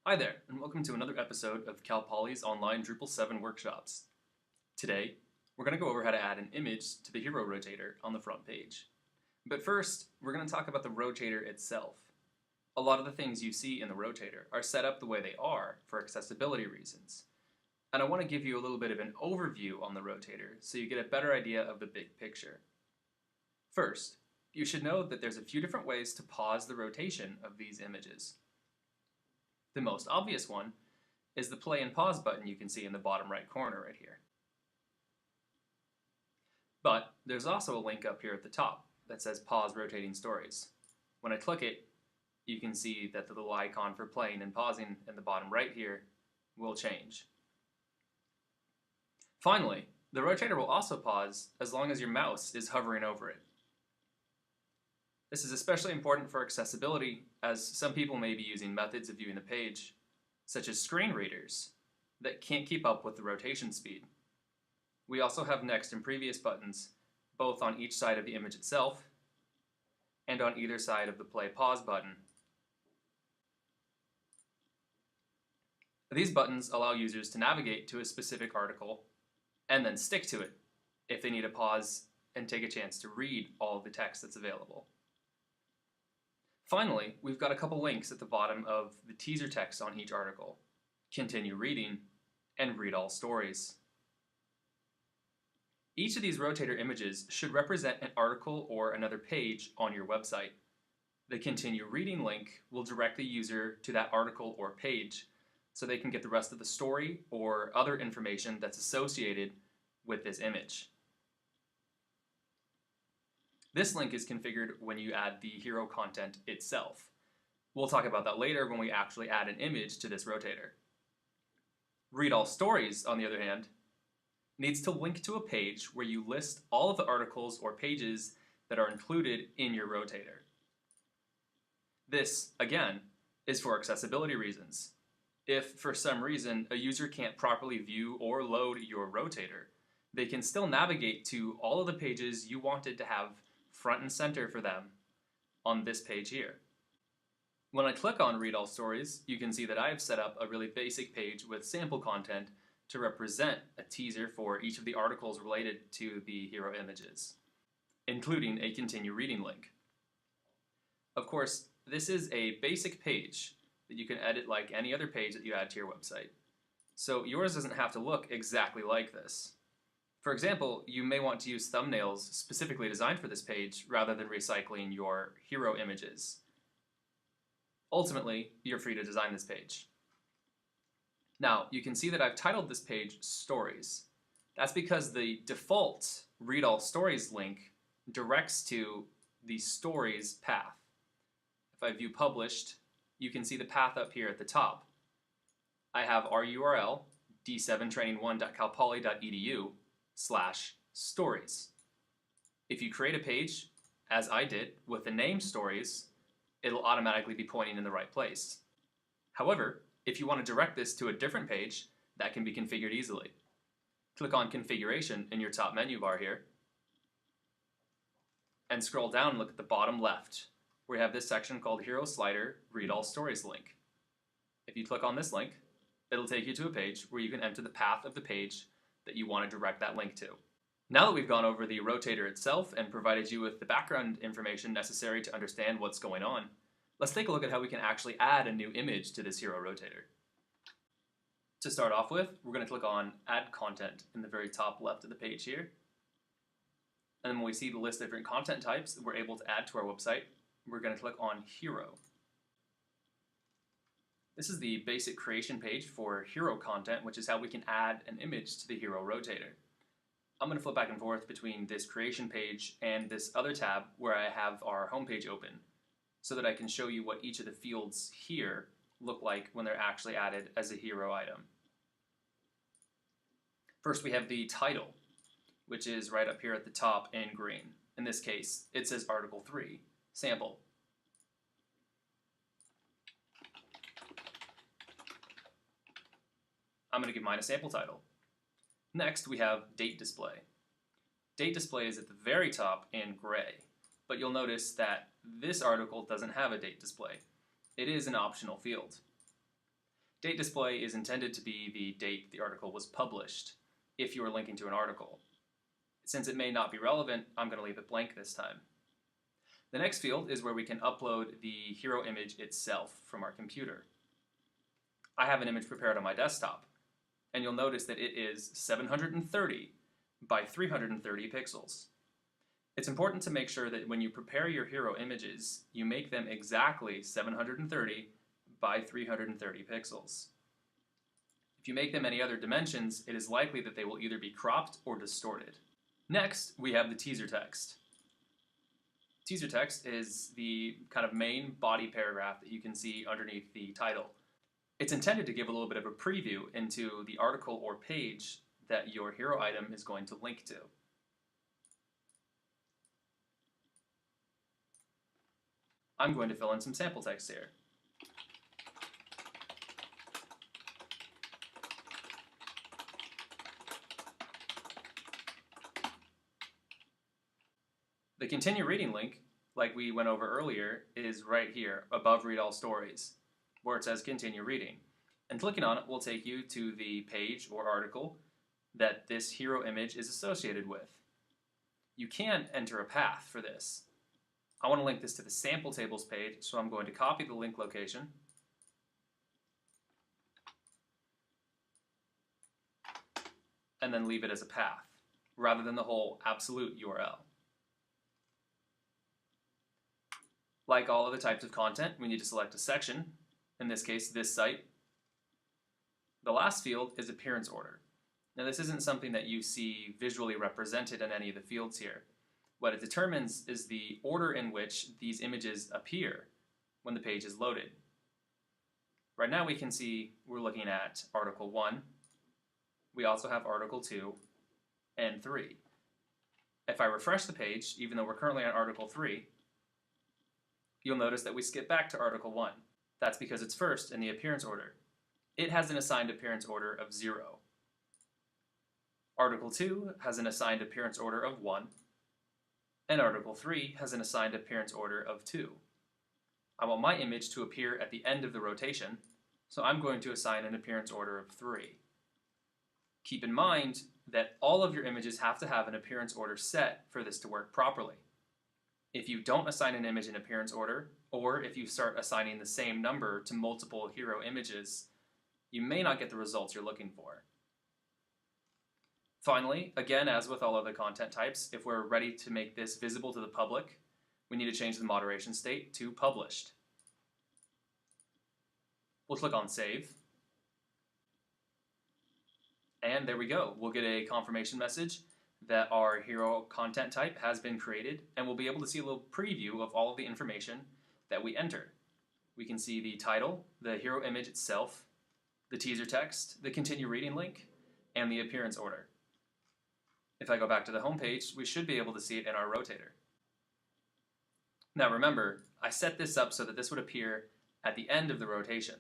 Hi there, and welcome to another episode of Cal Poly's online Drupal 7 workshops. Today, we're going to go over how to add an image to the hero rotator on the front page. But first, we're going to talk about the rotator itself. A lot of the things you see in the rotator are set up the way they are for accessibility reasons. And I want to give you a little bit of an overview on the rotator so you get a better idea of the big picture. First, you should know that there's a few different ways to pause the rotation of these images. The most obvious one is the play and pause button you can see in the bottom right corner right here. But there's also a link up here at the top that says Pause Rotating Stories. When I click it, you can see that the little icon for playing and pausing in the bottom right here will change. Finally, the rotator will also pause as long as your mouse is hovering over it. This is especially important for accessibility, as some people may be using methods of viewing the page, such as screen readers, that can't keep up with the rotation speed. We also have next and previous buttons, both on each side of the image itself and on either side of the play-pause button. These buttons allow users to navigate to a specific article and then stick to it if they need to pause and take a chance to read all of the text that's available. Finally, we've got a couple links at the bottom of the teaser text on each article, Continue Reading, and Read All Stories. Each of these rotator images should represent an article or another page on your website. The Continue Reading link will direct the user to that article or page so they can get the rest of the story or other information that's associated with this image. This link is configured when you add the hero content itself. We'll talk about that later when we actually add an image to this rotator. Read All Stories, on the other hand, needs to link to a page where you list all of the articles or pages that are included in your rotator. This, again, is for accessibility reasons. If, for some reason, a user can't properly view or load your rotator, they can still navigate to all of the pages you wanted to have front and center for them on this page here. When I click on Read All Stories, you can see that I have set up a really basic page with sample content to represent a teaser for each of the articles related to the hero images, including a Continue Reading link. Of course, this is a basic page that you can edit like any other page that you add to your website, so yours doesn't have to look exactly like this. For example, you may want to use thumbnails specifically designed for this page rather than recycling your hero images. Ultimately, you're free to design this page. Now, you can see that I've titled this page Stories. That's because the default Read All Stories link directs to the Stories path. If I view Published, you can see the path up here at the top. I have our URL, d7training1.calpoly.edu/stories. If you create a page, as I did, with the name Stories, it'll automatically be pointing in the right place. However, if you want to direct this to a different page, that can be configured easily. Click on Configuration in your top menu bar here, and scroll down and look at the bottom left, where you have this section called Hero Slider Read All Stories link. If you click on this link, it'll take you to a page where you can enter the path of the page that you want to direct that link to. Now that we've gone over the rotator itself and provided you with the background information necessary to understand what's going on, let's take a look at how we can actually add a new image to this hero rotator. To start off with, we're going to click on Add Content in the very top left of the page here. And then when we see the list of different content types that we're able to add to our website, we're going to click on Hero. This is the basic creation page for hero content, which is how we can add an image to the hero rotator. I'm going to flip back and forth between this creation page and this other tab where I have our homepage open, so that I can show you what each of the fields here look like when they're actually added as a hero item. First, we have the title, which is right up here at the top in green. In this case, it says Article 3, Sample. I'm going to give mine a sample title. Next, we have Date Display. Date Display is at the very top in gray, but you'll notice that this article doesn't have a date display. It is an optional field. Date display is intended to be the date the article was published, if you are linking to an article. Since it may not be relevant, I'm going to leave it blank this time. The next field is where we can upload the hero image itself from our computer. I have an image prepared on my desktop, and you'll notice that it is 730 by 330 pixels. It's important to make sure that when you prepare your hero images, you make them exactly 730 by 330 pixels. If you make them any other dimensions, it is likely that they will either be cropped or distorted. Next, we have the teaser text. Teaser text is the kind of main body paragraph that you can see underneath the title. It's intended to give a little bit of a preview into the article or page that your hero item is going to link to. I'm going to fill in some sample text here. The continue reading link, like we went over earlier, is right here above Read All Stories, where it says continue reading. And clicking on it will take you to the page or article that this hero image is associated with. You can enter a path for this. I want to link this to the sample tables page, so I'm going to copy the link location, and then leave it as a path, rather than the whole absolute URL. Like all other types of content, we need to select a section, in this case, this site. The last field is appearance order. Now this isn't something that you see visually represented in any of the fields here. What it determines is the order in which these images appear when the page is loaded. Right now we can see we're looking at Article 1. We also have Article 2 and 3. If I refresh the page, even though we're currently on Article 3, you'll notice that we skip back to Article 1. That's because it's first in the appearance order. It has an assigned appearance order of 0. Article 2 has an assigned appearance order of 1. And Article 3 has an assigned appearance order of 2. I want my image to appear at the end of the rotation, so I'm going to assign an appearance order of 3. Keep in mind that all of your images have to have an appearance order set for this to work properly. If you don't assign an image in appearance order, or if you start assigning the same number to multiple hero images, you may not get the results you're looking for. Finally, again, as with all other content types, if we're ready to make this visible to the public, we need to change the moderation state to published. We'll click on Save. And there we go. We'll get a confirmation message that our hero content type has been created, and we'll be able to see a little preview of all of the information that we entered. We can see the title, the hero image itself, the teaser text, the continue reading link, and the appearance order. If I go back to the home page, we should be able to see it in our rotator. Now remember, I set this up so that this would appear at the end of the rotation.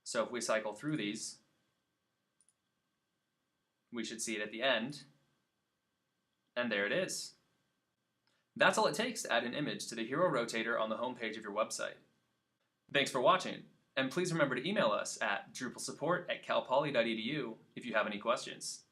So if we cycle through these, we should see it at the end, and there it is. That's all it takes to add an image to the hero rotator on the home page of your website. Thanks for watching, and please remember to email us at drupalsupport@calpoly.edu if you have any questions.